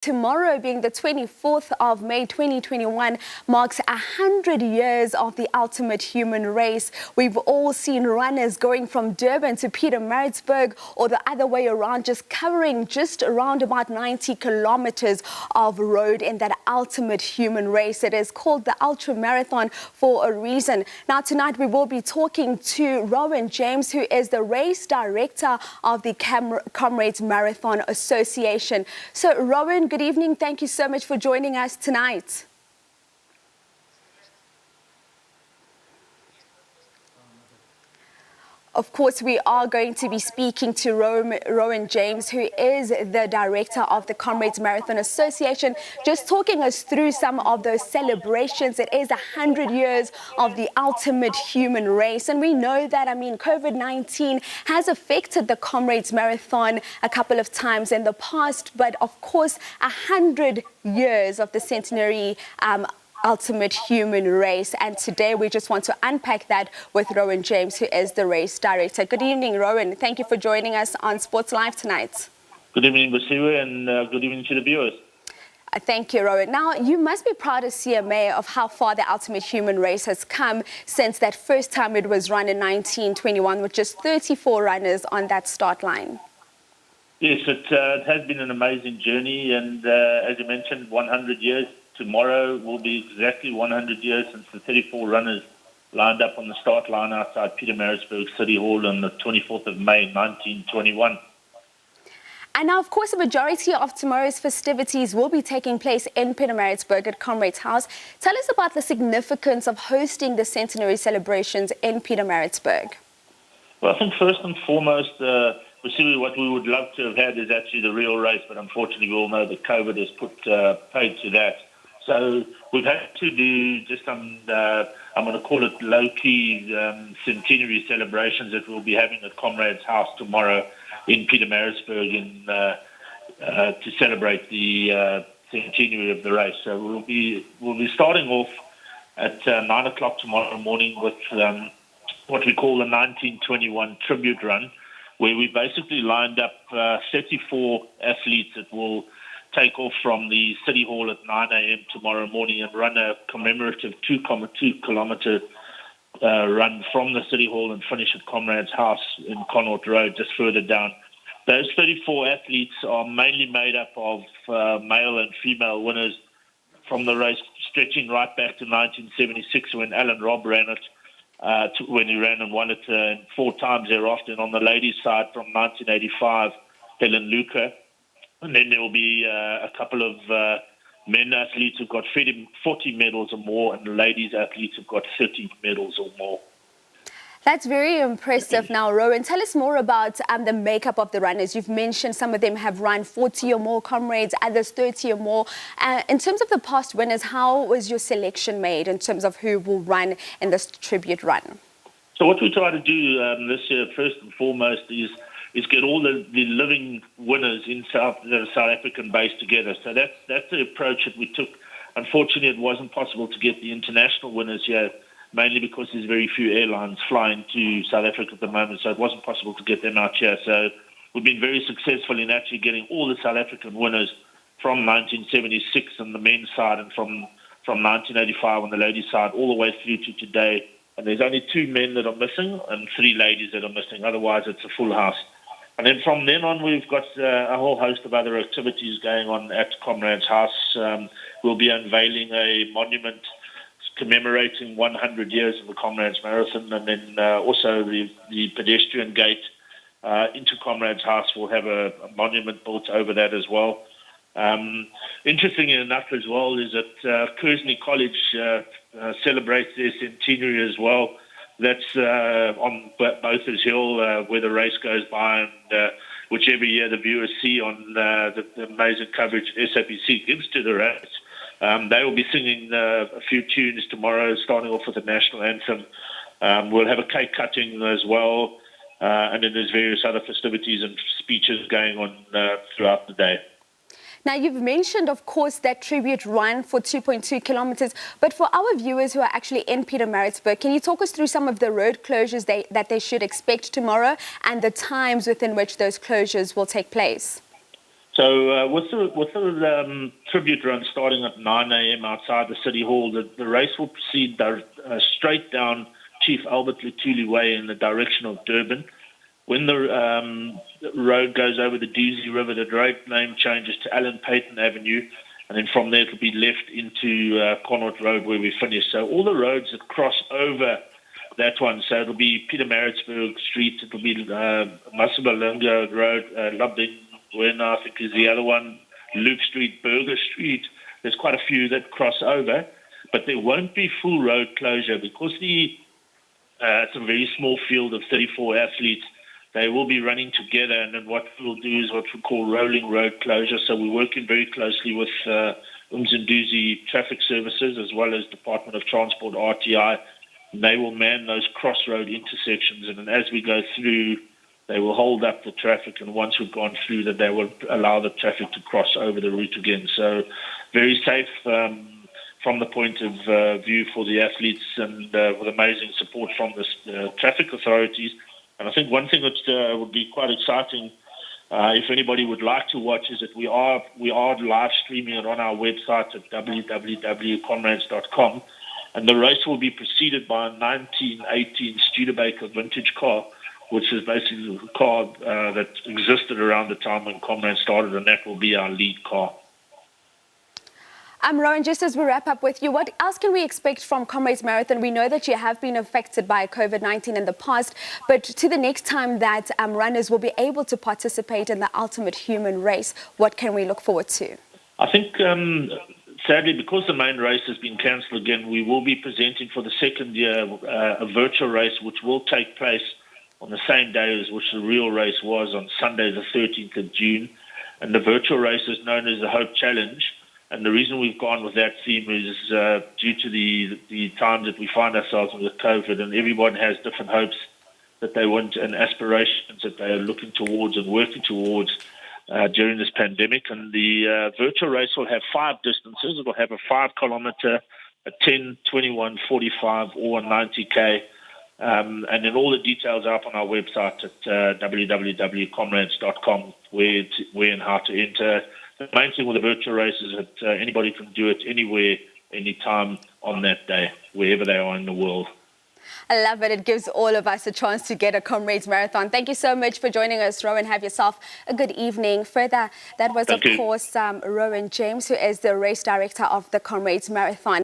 tomorrow, being the 24th of May 2021, marks 100 years of the ultimate human race. We've all seen runners going from Durban to Pietermaritzburg or the other way around, just covering just around about 90 kilometers of road in that ultimate human race. It is called the Ultra Marathon for a reason. Now, tonight we will be talking to Rowyn James, who is the race director of the Comrades Marathon Association. So, Rowyn, good evening. Thank you so much for joining us tonight. Of course, we are going to be speaking to Rowyn James, who is the director of the Comrades Marathon Association, just talking us through some of those celebrations. It is 100 years of the ultimate human race. And we know that, COVID-19 has affected the Comrades Marathon a couple of times in the past. But of course, 100 years of the centenary ultimate human race, and today we just want to unpack that with Rowyn James, who is the race director. Good evening, Rowyn. Thank you for joining us on Sports Live tonight. Good evening, Basiwe, and good evening to the viewers. Thank you, Rowyn. Now, you must be proud as CMA of how far the ultimate human race has come since that first time it was run in 1921 with just 34 runners on that start line. Yes, it has been an amazing journey, and as you mentioned, 100 years. Tomorrow will be exactly 100 years since the 34 runners lined up on the start line outside Pietermaritzburg City Hall on the 24th of May, 1921. And now, of course, the majority of tomorrow's festivities will be taking place in Pietermaritzburg at Comrades House. Tell us about the significance of hosting the centenary celebrations in Pietermaritzburg. Well, I think first and foremost, what we would love to have had is actually the real race, but unfortunately we all know that COVID has put paid to that. So we've had to do just some, I'm going to call it low-key centenary celebrations that we'll be having at Comrades House tomorrow in Pietermaritzburg to celebrate the centenary of the race. So we'll be starting off at 9 o'clock tomorrow morning with what we call the 1921 Tribute Run, where we basically lined up 34 athletes that will take off from the City Hall at 9 a.m. tomorrow morning and run a commemorative 2.2 kilometer run from the City Hall and finish at Comrades House in Connaught Road, just further down. Those 34 athletes are mainly made up of male and female winners from the race, stretching right back to 1976 when Alan Robb ran it, when he ran and won it 4 times thereafter. And on the ladies' side from 1985, Helen Luca. And then there will be a couple of men athletes who've got 40 medals or more, and the ladies athletes who've got 30 medals or more. That's very impressive. Now, Rowyn, tell us more about the makeup of the runners. You've mentioned some of them have run 40 or more comrades, others 30 or more. In terms of the past winners, how was your selection made in terms of who will run in this tribute run? So what we try to do this year, first and foremost, is get all the living winners in the South African base together. So that's the approach that we took. Unfortunately, it wasn't possible to get the international winners here, mainly because there's very few airlines flying to South Africa at the moment, so it wasn't possible to get them out here. So we've been very successful in actually getting all the South African winners from 1976 on the men's side and from 1985 on the ladies' side all the way through to today. And there's only 2 men that are missing and 3 ladies that are missing. Otherwise, it's a full house. And then from then on, we've got a whole host of other activities going on at Comrades House. We'll be unveiling a monument commemorating 100 years of the Comrades Marathon, and then also the pedestrian gate into Comrades House will have a monument built over that as well. Interestingly enough as well is that Kearsney College celebrates their centenary as well. That's on Botha's Hill where the race goes by, and which every year the viewers see on the amazing coverage SABC gives to the race. They will be singing a few tunes tomorrow, starting off with the national anthem. We'll have a cake cutting as well, and then there's various other festivities and speeches going on throughout the day. Now, you've mentioned, of course, that tribute run for 2.2 kilometers, but for our viewers who are actually in Pietermaritzburg, can you talk us through some of the road closures that they should expect tomorrow and the times within which those closures will take place? So with the tribute run starting at 9 a.m. outside the City Hall, the race will proceed straight down Chief Albert Lutuli Way in the direction of Durban. When the road goes over the Doozy River, the road name changes to Allen Payton Avenue, and then from there it'll be left into Connaught Road where we finish. So all the roads that cross over that one, so it'll be Pietermaritzburg Street, it'll be Masabalunga Road, Lubding, I think is the other one, Luke Street, Burger Street. There's quite a few that cross over, but there won't be full road closure because it's a very small field of 34 athletes. They will be running together, and then what we'll do is what we call rolling road closure. So we're working very closely with Umzinduzi Traffic Services as well as Department of Transport, RTI. And they will man those crossroad intersections, and then as we go through, they will hold up the traffic, and once we've gone through that, they will allow the traffic to cross over the route again. So very safe from the point of view for the athletes, and with amazing support from the traffic authorities. And I think one thing that would be quite exciting, if anybody would like to watch, is that we are live streaming it on our website at www.comrades.com, and the race will be preceded by a 1918 Studebaker vintage car, which is basically the car that existed around the time when Comrades started, and that will be our lead car. Rowyn, just as we wrap up with you, what else can we expect from Comrades Marathon? We know that you have been affected by COVID-19 in the past, but to the next time that runners will be able to participate in the ultimate human race, what can we look forward to? I think, sadly, because the main race has been cancelled again, we will be presenting for the second year a virtual race which will take place on the same day as which the real race was, on Sunday the 13th of June. And the virtual race is known as the Hope Challenge. And the reason we've gone with that theme is due to the times that we find ourselves with COVID, and everyone has different hopes that they want and aspirations that they are looking towards and working towards during this pandemic. And the virtual race will have 5 distances. It will have a 5-kilometer, a 10, 21, 45, or a 90K. And then all the details are up on our website at www.comrades.com, where and how to enter. The main thing with the virtual race is that anybody can do it anywhere, anytime on that day, wherever they are in the world. I love it. It gives all of us a chance to get a Comrades Marathon. Thank you so much for joining us, Rowyn. Have yourself a good evening. Further, that was, of course, Rowyn James, who is the race director of the Comrades Marathon.